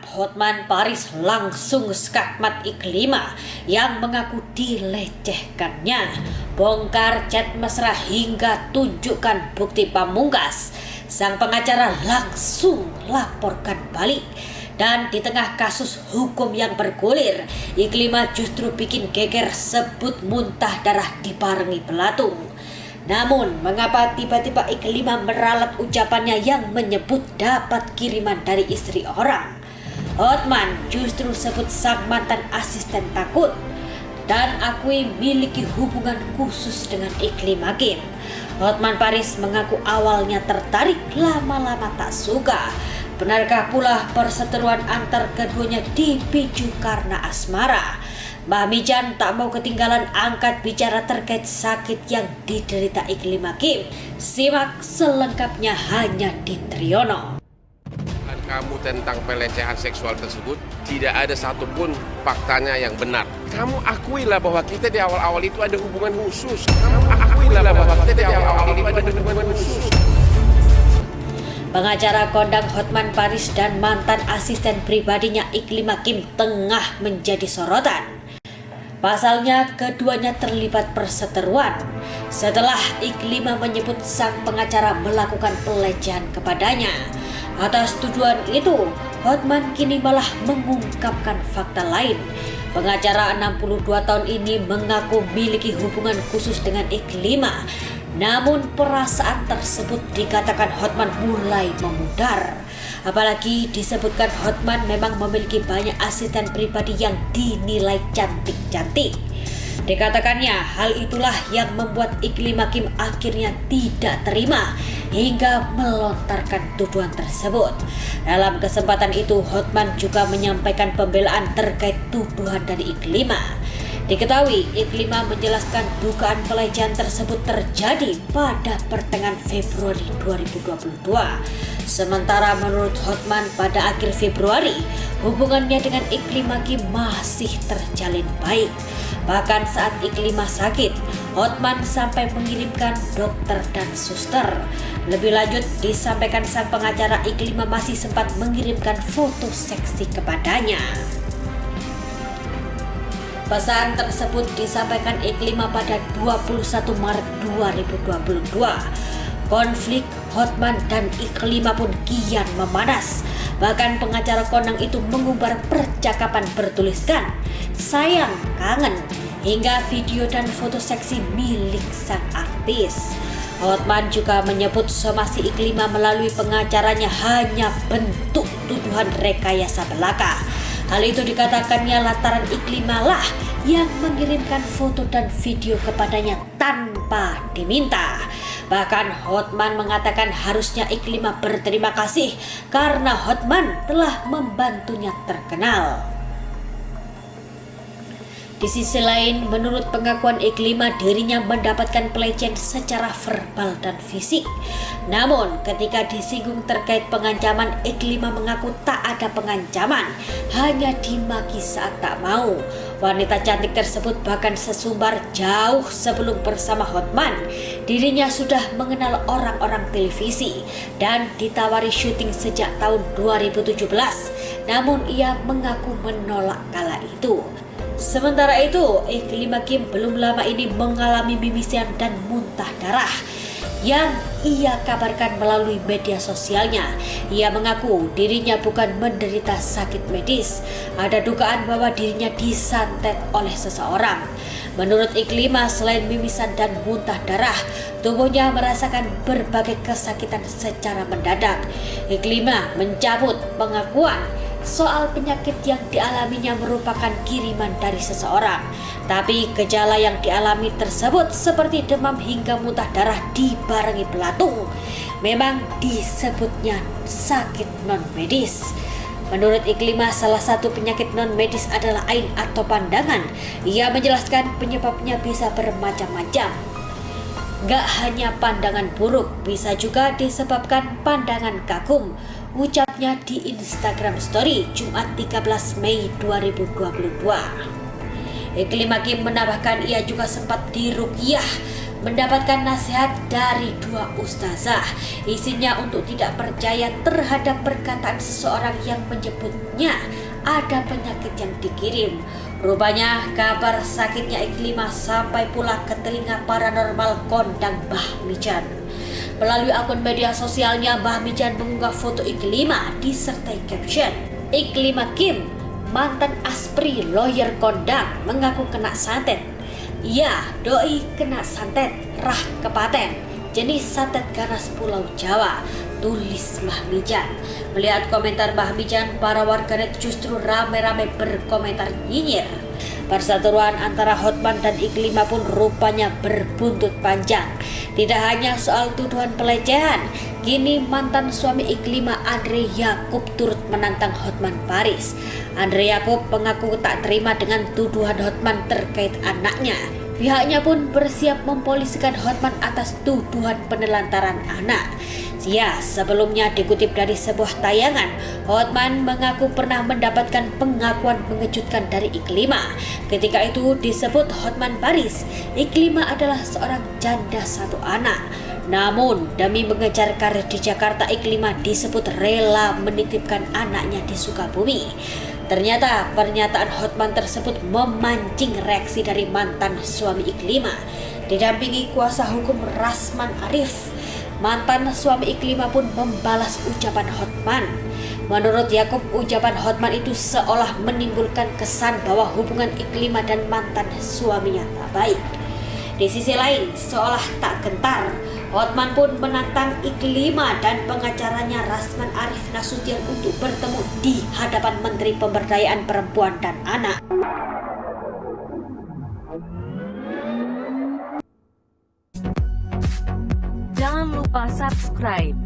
Hotman Paris langsung skakmat Iklima yang mengaku dilecehkannya. Bongkar chat mesra hingga tunjukkan bukti pamungkas. Sang pengacara langsung laporkan balik. Dan di tengah kasus hukum yang bergulir, Iklima justru bikin geger sebut muntah darah dibarengi belatung. Namun, mengapa tiba-tiba Iklima meralat ucapannya yang menyebut dapat kiriman dari istri orang? Hotman justru sebut sang mantan asisten takut dan akui miliki hubungan khusus dengan Iklima Kim. Hotman Paris mengaku awalnya tertarik, lama-lama tak suka. Benarkah pula perseteruan antar keduanya dipicu karena asmara? Mbah Mijan tak mau ketinggalan angkat bicara terkait sakit yang diderita Iklima Kim. Simak selengkapnya hanya di Triyono. Kamu tentang pelecehan seksual tersebut tidak ada satupun faktanya yang benar. Kamu akuilah bahwa kita di awal-awal itu ada hubungan khusus. Kamu akuilah bahwa kita di awal-awal itu ada hubungan khusus. Pengacara kondang Hotman Paris dan mantan asisten pribadinya Iklima Kim tengah menjadi sorotan. Pasalnya keduanya terlibat perseteruan setelah Iklima menyebut sang pengacara melakukan pelecehan kepadanya. Atas tuduhan itu, Hotman kini malah mengungkapkan fakta lain. Pengacara 62 tahun ini mengaku memiliki hubungan khusus dengan Iklima. Namun perasaan tersebut dikatakan Hotman mulai memudar. Apalagi disebutkan Hotman memang memiliki banyak asisten pribadi yang dinilai cantik-cantik. Dikatakannya hal itulah yang membuat Iklima Kim akhirnya tidak terima hingga melontarkan tuduhan tersebut. Dalam kesempatan itu Hotman juga menyampaikan pembelaan terkait tuduhan dari Iklima. Diketahui Iklima menjelaskan dugaan pelecehan tersebut terjadi pada pertengahan Februari 2022. Sementara menurut Hotman pada akhir Februari hubungannya dengan Iklima Kim masih terjalin baik. Bahkan saat Iklima sakit, Hotman sampai mengirimkan dokter dan suster. Lebih lanjut disampaikan sang pengacara Iklima masih sempat mengirimkan foto seksi kepadanya. Pesan tersebut disampaikan Iklima pada 21 Maret 2022. Konflik Hotman dan Iklima pun kian memanas. Bahkan pengacara kondang itu mengumbar percakapan bertuliskan "sayang, kangen" hingga video dan foto seksi milik sang artis. Hotman juga menyebut somasi Iklima melalui pengacaranya hanya bentuk tuduhan rekayasa belaka. Hal itu dikatakannya lantaran Iklima lah yang mengirimkan foto dan video kepadanya tanpa diminta. Bahkan Hotman mengatakan harusnya Iklima berterima kasih karena Hotman telah membantunya terkenal. Di sisi lain, menurut pengakuan Iklima, dirinya mendapatkan pelecehan secara verbal dan fisik. Namun, ketika disinggung terkait pengancaman, Iklima mengaku tak ada pengancaman, hanya dimaki saat tak mau. Wanita cantik tersebut bahkan sesumbar jauh sebelum bersama Hotman. Dirinya sudah mengenal orang-orang televisi dan ditawari syuting sejak tahun 2017. Namun, ia mengaku menolak kala itu. Sementara itu, Iklima Kim belum lama ini mengalami mimisan dan muntah darah yang ia kabarkan melalui media sosialnya. Ia mengaku dirinya bukan menderita sakit medis. Ada dugaan bahwa dirinya disantet oleh seseorang. Menurut Iklima, selain mimisan dan muntah darah, tubuhnya merasakan berbagai kesakitan secara mendadak. Iklima mencabut pengakuan soal penyakit yang dialaminya merupakan kiriman dari seseorang. Tapi gejala yang dialami tersebut seperti demam hingga muntah darah dibarengi belatung memang disebutnya sakit non-medis. Menurut Iklima, salah satu penyakit non-medis adalah ain atau pandangan. Ia menjelaskan penyebabnya bisa bermacam-macam. Gak hanya pandangan buruk, bisa juga disebabkan pandangan kagum, ucapnya di Instagram Story Jumat 13 Mei 2022. Iklima Kim menambahkan ia juga sempat diruqyah mendapatkan nasihat dari dua ustazah. Isinya untuk tidak percaya terhadap perkataan seseorang yang menyebutnya ada penyakit yang dikirim. Rupanya kabar sakitnya Iklimah sampai pula ke telinga paranormal kondang Mbah Mijan. Melalui akun media sosialnya, Mbah Mijan mengunggah foto Iklimah disertai caption, "Iklimah Kim, mantan aspri lawyer kondang, mengaku kena santet. Iya, doi kena santet, rah kepaten. Jenis santet ganas Pulau Jawa," tulis Mbah Mijan. Melihat komentar Mbah Mijan, para warganet justru rame-rame berkomentar nyinyir. Perseteruan antara Hotman dan Iklimah pun rupanya berbuntut panjang. Tidak hanya soal tuduhan pelecehan, kini mantan suami Iklimah Andre Yakub turut menantang Hotman Paris. Andre Yakub mengaku tak terima dengan tuduhan Hotman terkait anaknya. Pihaknya pun bersiap mempolisikan Hotman atas tuduhan penelantaran anak. Ya, sebelumnya dikutip dari sebuah tayangan, Hotman mengaku pernah mendapatkan pengakuan mengejutkan dari Iklimah. Ketika itu disebut Hotman Paris, Iklimah adalah seorang janda satu anak. Namun demi mengejar karir di Jakarta, Iklimah disebut rela menitipkan anaknya di Sukabumi. Ternyata pernyataan Hotman tersebut memancing reaksi dari mantan suami Iklimah. Didampingi kuasa hukum Rasman Arif, mantan suami Iklimah pun membalas ucapan Hotman. Menurut Yakub, ucapan Hotman itu seolah menimbulkan kesan bahwa hubungan Iklimah dan mantan suaminya tak baik. Di sisi lain, seolah tak gentar, Hotman pun menantang Iklimah dan pengacaranya Rasman Arif Nasution untuk bertemu di hadapan Menteri Pemberdayaan Perempuan dan Anak. Jangan lupa subscribe.